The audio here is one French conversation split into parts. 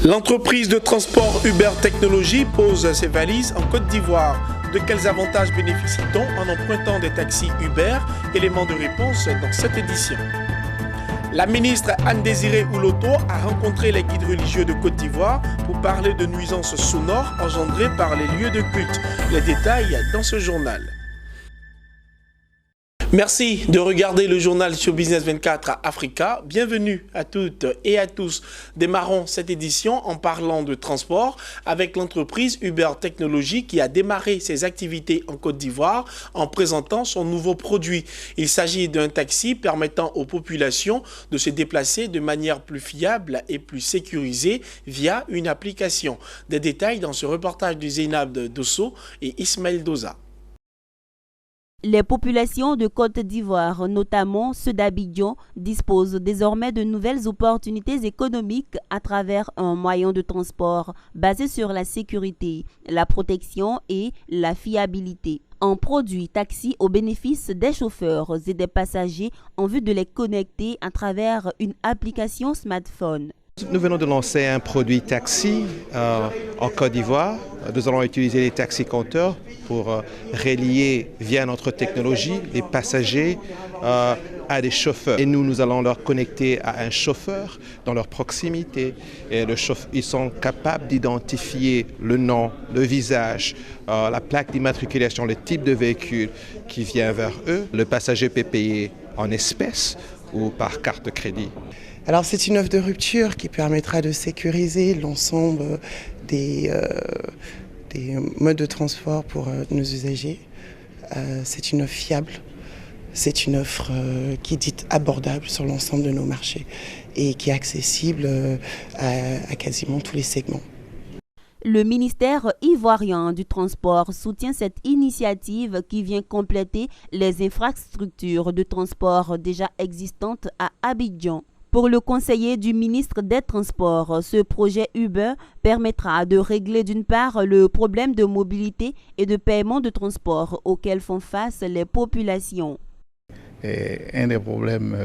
L'entreprise de transport Uber Technologies pose ses valises en Côte d'Ivoire. De quels avantages bénéficie-t-on en empruntant des taxis Uber? Élément de réponse dans cette édition. La ministre Anne-Désirée Ouloto a rencontré les guides religieux de Côte d'Ivoire pour parler de nuisances sonores engendrées par les lieux de culte. Les détails dans ce journal. Merci de regarder le journal sur Business 24 Africa. Bienvenue à toutes et à tous. Démarrons cette édition en parlant de transport avec l'entreprise Uber Technologies qui a démarré ses activités en Côte d'Ivoire en présentant son nouveau produit. Il s'agit d'un taxi permettant aux populations de se déplacer de manière plus fiable et plus sécurisée via une application. Des détails dans ce reportage de Zeynab Dosso et Ismaël Doza. Les populations de Côte d'Ivoire, notamment ceux d'Abidjan, disposent désormais de nouvelles opportunités économiques à travers un moyen de transport basé sur la sécurité, la protection et la fiabilité. Un produit taxi au bénéfice des chauffeurs et des passagers en vue de les connecter à travers une application smartphone. Nous venons de lancer un produit taxi en Côte d'Ivoire. Nous allons utiliser les taxis-compteurs pour relier via notre technologie les passagers à des chauffeurs. Et nous allons leur connecter à un chauffeur dans leur proximité. Et ils sont capables d'identifier le nom, le visage, la plaque d'immatriculation, le type de véhicule qui vient vers eux. Le passager peut payer en espèces ou par carte de crédit. Alors c'est une offre de rupture qui permettra de sécuriser l'ensemble des modes de transport pour nos usagers. C'est une offre fiable, c'est une offre qui est dite abordable sur l'ensemble de nos marchés et qui est accessible à quasiment tous les segments. Le ministère ivoirien du Transport soutient cette initiative qui vient compléter les infrastructures de transport déjà existantes à Abidjan. Pour le conseiller du ministre des Transports, ce projet Uber permettra de régler d'une part le problème de mobilité et de paiement de transport auxquels font face les populations. Un des problèmes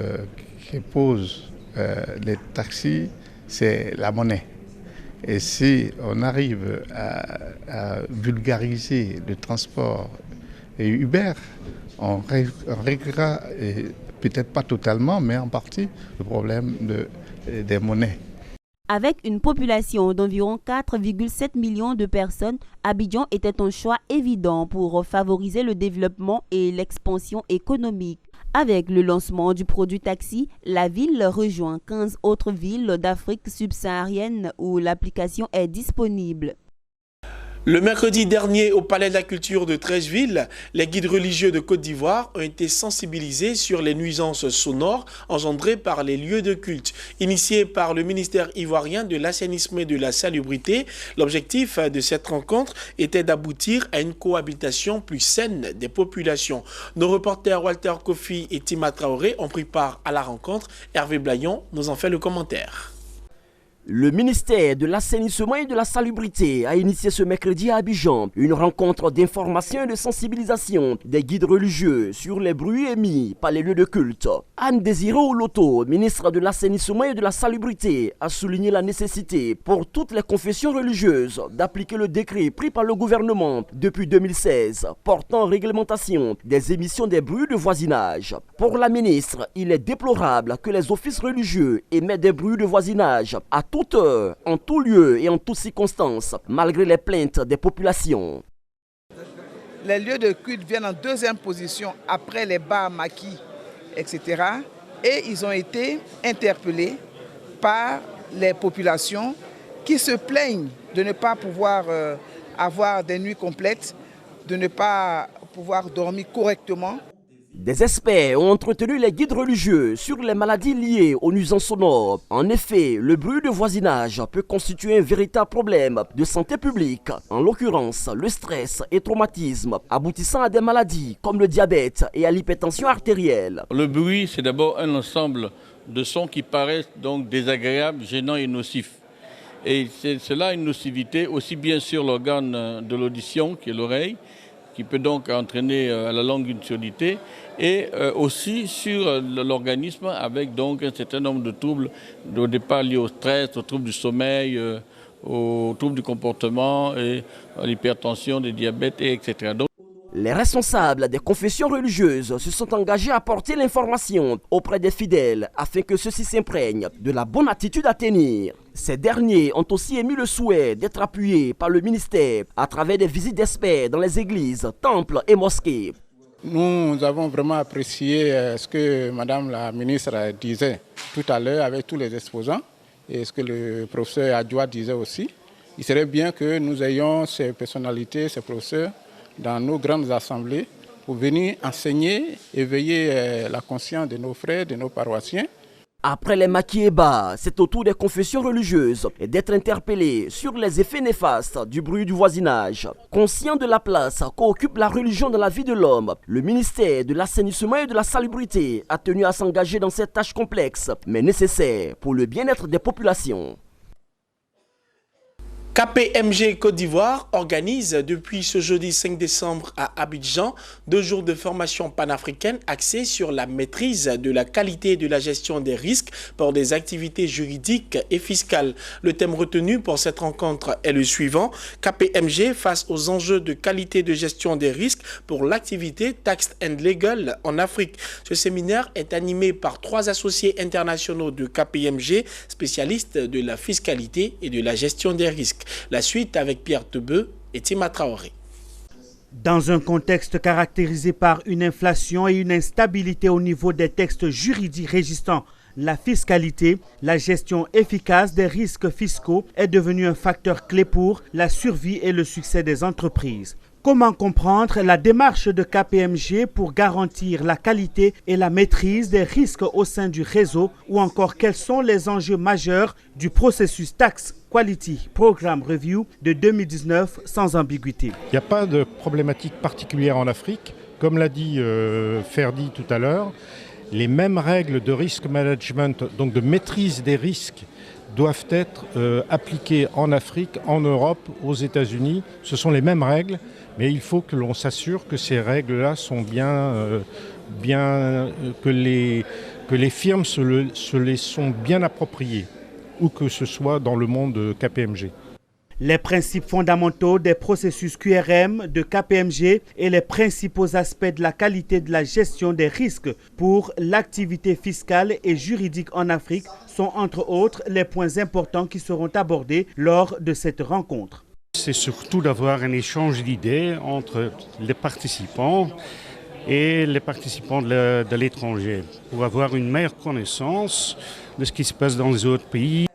que posent les taxis, c'est la monnaie. Et si on arrive à vulgariser le transport et Uber, on réglera peut-être pas totalement, mais en partie, le problème des monnaies. Avec une population d'environ 4,7 millions de personnes, Abidjan était un choix évident pour favoriser le développement et l'expansion économique. Avec le lancement du produit taxi, la ville rejoint 15 autres villes d'Afrique subsaharienne où l'application est disponible. Le mercredi dernier, au Palais de la Culture de Treichville, les guides religieux de Côte d'Ivoire ont été sensibilisés sur les nuisances sonores engendrées par les lieux de culte. Initié par le ministère ivoirien de l'assainissement et de la salubrité, l'objectif de cette rencontre était d'aboutir à une cohabitation plus saine des populations. Nos reporters Walter Kofi et Tima Traoré ont pris part à la rencontre. Hervé Blayon nous en fait le commentaire. Le ministère de l'Assainissement et de la Salubrité a initié ce mercredi à Abidjan une rencontre d'information et de sensibilisation des guides religieux sur les bruits émis par les lieux de culte. Anne-Désirée Ouloto, ministre de l'Assainissement et de la Salubrité, a souligné la nécessité pour toutes les confessions religieuses d'appliquer le décret pris par le gouvernement depuis 2016 portant réglementation des émissions des bruits de voisinage. Pour la ministre, il est déplorable que les offices religieux émettent des bruits de voisinage à toute heure, en tout lieu et en toutes circonstances, malgré les plaintes des populations. Les lieux de culte viennent en deuxième position après les bars maquis, etc. Et ils ont été interpellés par les populations qui se plaignent de ne pas pouvoir avoir des nuits complètes, de ne pas pouvoir dormir correctement. Des experts ont entretenu les guides religieux sur les maladies liées aux nuisances sonores. En effet, le bruit de voisinage peut constituer un véritable problème de santé publique, en l'occurrence le stress et traumatisme, aboutissant à des maladies comme le diabète et à l'hypertension artérielle. Le bruit, c'est d'abord un ensemble de sons qui paraissent donc désagréables, gênants et nocifs. Et cela a une nocivité aussi bien sur l'organe de l'audition, qui est l'oreille, qui peut donc entraîner à la longue une surdité, et aussi sur l'organisme avec donc un certain nombre de troubles au départ liés au stress, aux troubles du sommeil, aux troubles du comportement, et à l'hypertension, des diabètes, etc. Donc, les responsables des confessions religieuses se sont engagés à porter l'information auprès des fidèles afin que ceux-ci s'imprègnent de la bonne attitude à tenir. Ces derniers ont aussi émis le souhait d'être appuyés par le ministère à travers des visites d'experts dans les églises, temples et mosquées. Nous avons vraiment apprécié ce que Madame la ministre disait tout à l'heure avec tous les exposants et ce que le professeur Adjoua disait aussi. Il serait bien que nous ayons ces personnalités, ces professeurs, dans nos grandes assemblées pour venir enseigner, éveiller la conscience de nos frères, de nos paroissiens. Après les maquis-bas, c'est au tour des confessions religieuses d'être interpellées sur les effets néfastes du bruit du voisinage. Conscient de la place qu'occupe la religion dans la vie de l'homme, le ministère de l'Assainissement et de la Salubrité a tenu à s'engager dans cette tâche complexe, mais nécessaire pour le bien-être des populations. KPMG Côte d'Ivoire organise depuis ce jeudi 5 décembre à Abidjan 2 jours de formation panafricaine axée sur la maîtrise de la qualité et de la gestion des risques pour des activités juridiques et fiscales. Le thème retenu pour cette rencontre est le suivant: KPMG face aux enjeux de qualité de gestion des risques pour l'activité Tax and Legal en Afrique. Ce séminaire est animé par 3 associés internationaux de KPMG, spécialistes de la fiscalité et de la gestion des risques. La suite avec Pierre Tebeu et Tima Traoré. Dans un contexte caractérisé par une inflation et une instabilité au niveau des textes juridiques régissant la fiscalité, la gestion efficace des risques fiscaux est devenue un facteur clé pour la survie et le succès des entreprises. Comment comprendre la démarche de KPMG pour garantir la qualité et la maîtrise des risques au sein du réseau, ou encore quels sont les enjeux majeurs du processus Tax Quality Program Review de 2019 sans ambiguïté? Il n'y a pas de problématique particulière en Afrique. Comme l'a dit Ferdi tout à l'heure, les mêmes règles de risk management, donc de maîtrise des risques, doivent être appliquées en Afrique, en Europe, aux États-Unis. Ce sont les mêmes règles, mais il faut que l'on s'assure que ces règles-là sont que les firmes se les sont bien appropriées, où que ce soit dans le monde KPMG. Les principes fondamentaux des processus QRM de KPMG et les principaux aspects de la qualité de la gestion des risques pour l'activité fiscale et juridique en Afrique sont entre autres les points importants qui seront abordés lors de cette rencontre. C'est surtout d'avoir un échange d'idées entre les participants et les participants de l'étranger pour avoir une meilleure connaissance de ce qui se passe dans les autres pays.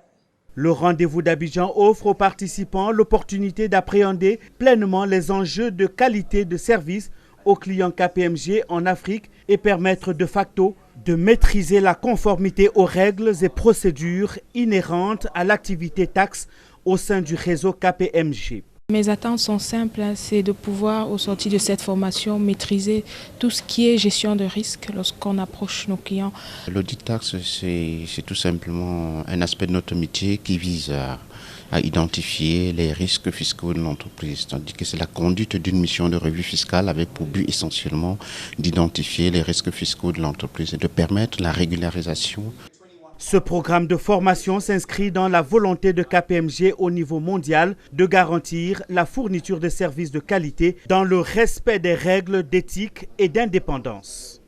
Le rendez-vous d'Abidjan offre aux participants l'opportunité d'appréhender pleinement les enjeux de qualité de service aux clients KPMG en Afrique et permettre de facto de maîtriser la conformité aux règles et procédures inhérentes à l'activité taxe au sein du réseau KPMG. Mes attentes sont simples, c'est de pouvoir, au sortir de cette formation, maîtriser tout ce qui est gestion de risque lorsqu'on approche nos clients. L'audit taxe, c'est tout simplement un aspect de notre métier qui vise à identifier les risques fiscaux de l'entreprise. Tandis que c'est la conduite d'une mission de revue fiscale avec pour but essentiellement d'identifier les risques fiscaux de l'entreprise et de permettre la régularisation. Ce programme de formation s'inscrit dans la volonté de KPMG au niveau mondial de garantir la fourniture de services de qualité dans le respect des règles d'éthique et d'indépendance.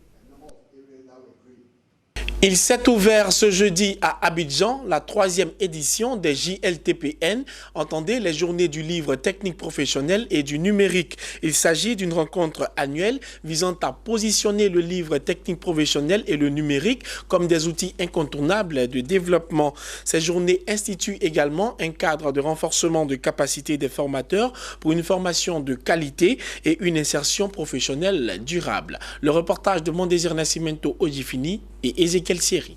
Il s'est ouvert ce jeudi à Abidjan, la 3e édition des JLTPN, entendez les journées du livre technique professionnel et du numérique. Il s'agit d'une rencontre annuelle visant à positionner le livre technique professionnel et le numérique comme des outils incontournables de développement. Ces journées instituent également un cadre de renforcement de capacité des formateurs pour une formation de qualité et une insertion professionnelle durable. Le reportage de Mondésir Nascimento Odifini et Ezekiel Siri.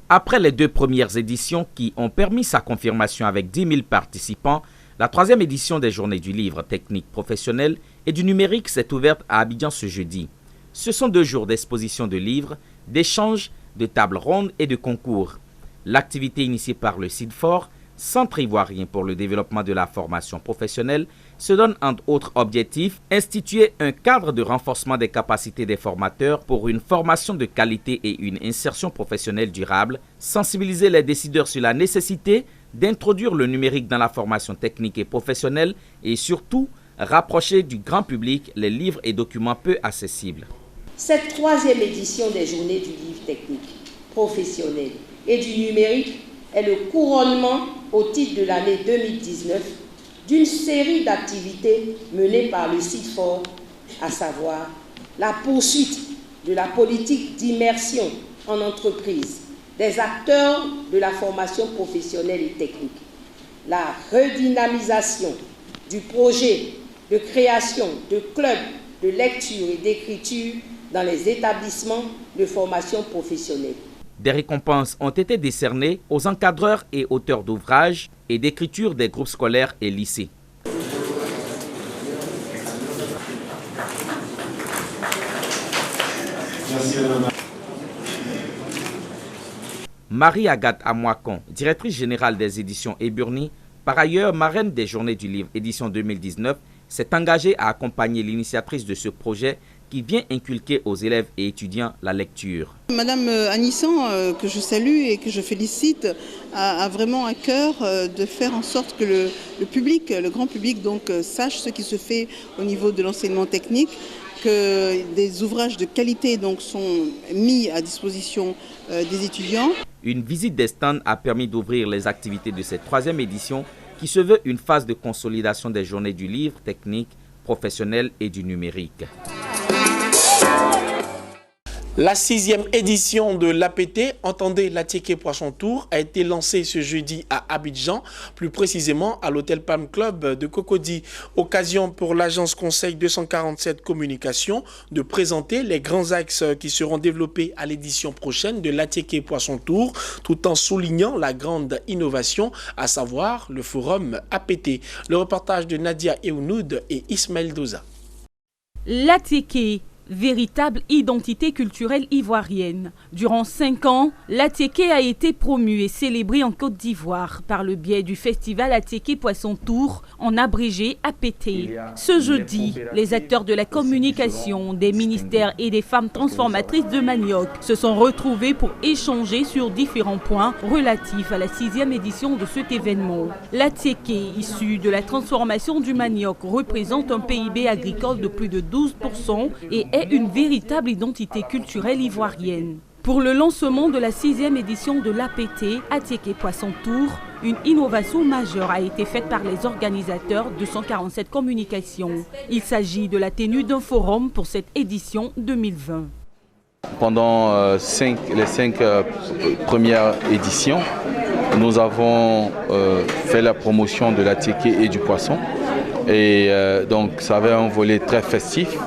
Après les 2 premières éditions qui ont permis sa confirmation avec 10 000 participants, la 3e édition des Journées du livre technique professionnel et du numérique s'est ouverte à Abidjan ce jeudi. Ce sont 2 jours d'exposition de livres, d'échanges, de tables rondes et de concours. L'activité initiée par le CIDFOR, Centre ivoirien pour le développement de la formation professionnelle, se donne entre autres objectifs instituer un cadre de renforcement des capacités des formateurs pour une formation de qualité et une insertion professionnelle durable, sensibiliser les décideurs sur la nécessité d'introduire le numérique dans la formation technique et professionnelle et surtout rapprocher du grand public les livres et documents peu accessibles. Cette troisième édition des Journées du livre technique, professionnel et du numérique est le couronnement au titre de l'année 2019 d'une série d'activités menées par le CIDFOR, à savoir la poursuite de la politique d'immersion en entreprise des acteurs de la formation professionnelle et technique, la redynamisation du projet de création de clubs de lecture et d'écriture dans les établissements de formation professionnelle. Des récompenses ont été décernées aux encadreurs et auteurs d'ouvrages et d'écriture des groupes scolaires et lycées. Marie-Agathe Amouakon, directrice générale des éditions Eburni, par ailleurs marraine des Journées du livre édition 2019, s'est engagée à accompagner l'initiatrice de ce projet qui vient inculquer aux élèves et étudiants la lecture. Madame Anissan, que je salue et que je félicite, a vraiment à cœur de faire en sorte que le public, le grand public, donc, sache ce qui se fait au niveau de l'enseignement technique, que des ouvrages de qualité donc, sont mis à disposition des étudiants. Une visite des stands a permis d'ouvrir les activités de cette troisième édition qui se veut une phase de consolidation des journées du livre technique, professionnel et du numérique. La 6e édition de l'APT, entendez l'Atiéké Poisson Tour, a été lancée ce jeudi à Abidjan, plus précisément à l'hôtel Palm Club de Cocody. Occasion pour l'agence Conseil 247 Communication de présenter les grands axes qui seront développés à l'édition prochaine de l'Atiéké Poisson Tour, tout en soulignant la grande innovation, à savoir le forum APT. Le reportage de Nadia Eounoud et Ismaël Doza. L'Atiéké, véritable identité culturelle ivoirienne. Durant 5 ans, l'Atiéké a été promu et célébré en Côte d'Ivoire par le biais du festival Atiéké Poisson Tour, en abrégé APT. Ce jeudi, les acteurs de la communication, des ministères et des femmes transformatrices de manioc se sont retrouvés pour échanger sur différents points relatifs à la 6e édition de cet événement. L'Atiéké, issu de la transformation du manioc, représente un PIB agricole de plus de 12% et est une véritable identité culturelle ivoirienne. Pour le lancement de la 6e édition de l'APT, Atiéké Poisson Tour, une innovation majeure a été faite par les organisateurs de 247 Communication. Il s'agit de la tenue d'un forum pour cette édition 2020. Pendant les 5 premières éditions, nous avons fait la promotion de l'Atiéké et du poisson. Et donc ça avait un volet très festif.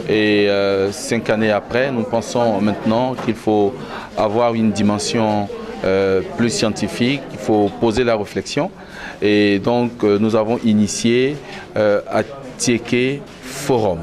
Et 5 années après, nous pensons maintenant qu'il faut avoir une dimension plus scientifique, il faut poser la réflexion. Et donc nous avons initié Atiéké Forum.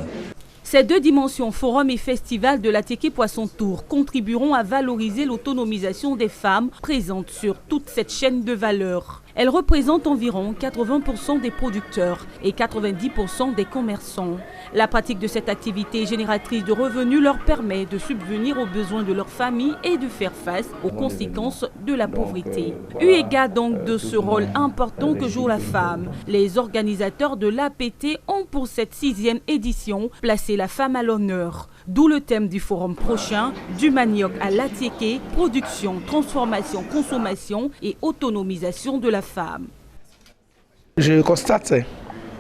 Ces deux dimensions, forum et festival de l'Atiéké Poisson Tour, contribueront à valoriser l'autonomisation des femmes présentes sur toute cette chaîne de valeur. Elles représentent environ 80% des producteurs et 90% des commerçants. La pratique de cette activité génératrice de revenus leur permet de subvenir aux besoins de leur famille et de faire face aux conséquences de la pauvreté. Eu égard donc de ce rôle important que joue la femme, les organisateurs de l'APT ont pour cette 6e édition placé la femme à l'honneur. D'où le thème du forum prochain, du manioc à l'Atiéké, production, transformation, consommation et autonomisation de la femme. Je constate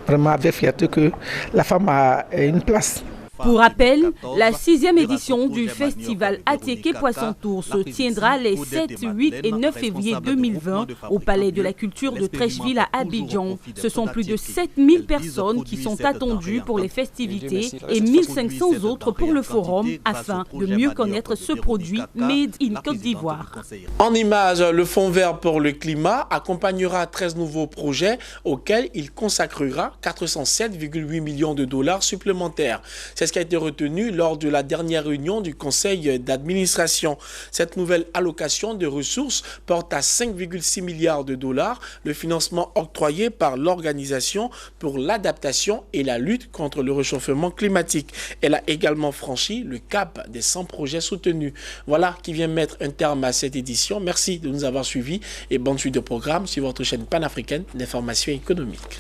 vraiment avec fierté que la femme a une place. Pour rappel, la 6e édition du festival Atiéké Poisson Tour se tiendra les 7, 8 et 9 février 2020 au Palais de la Culture de Trècheville à Abidjan. Ce sont plus de 7000 personnes qui sont attendues pour les festivités et 1500 autres pour le forum afin de mieux connaître ce produit Made in Côte d'Ivoire. En images, le Fonds vert pour le climat accompagnera 13 nouveaux projets auxquels il consacrera 407,8 millions de dollars supplémentaires. C'est ce qui a été retenu lors de la dernière réunion du conseil d'administration. Cette nouvelle allocation de ressources porte à 5,6 milliards de dollars le financement octroyé par l'Organisation pour l'adaptation et la lutte contre le réchauffement climatique. Elle a également franchi le cap des 100 projets soutenus. Voilà qui vient mettre un terme à cette édition. Merci de nous avoir suivis et bonne suite de programme sur votre chaîne panafricaine d'information économique.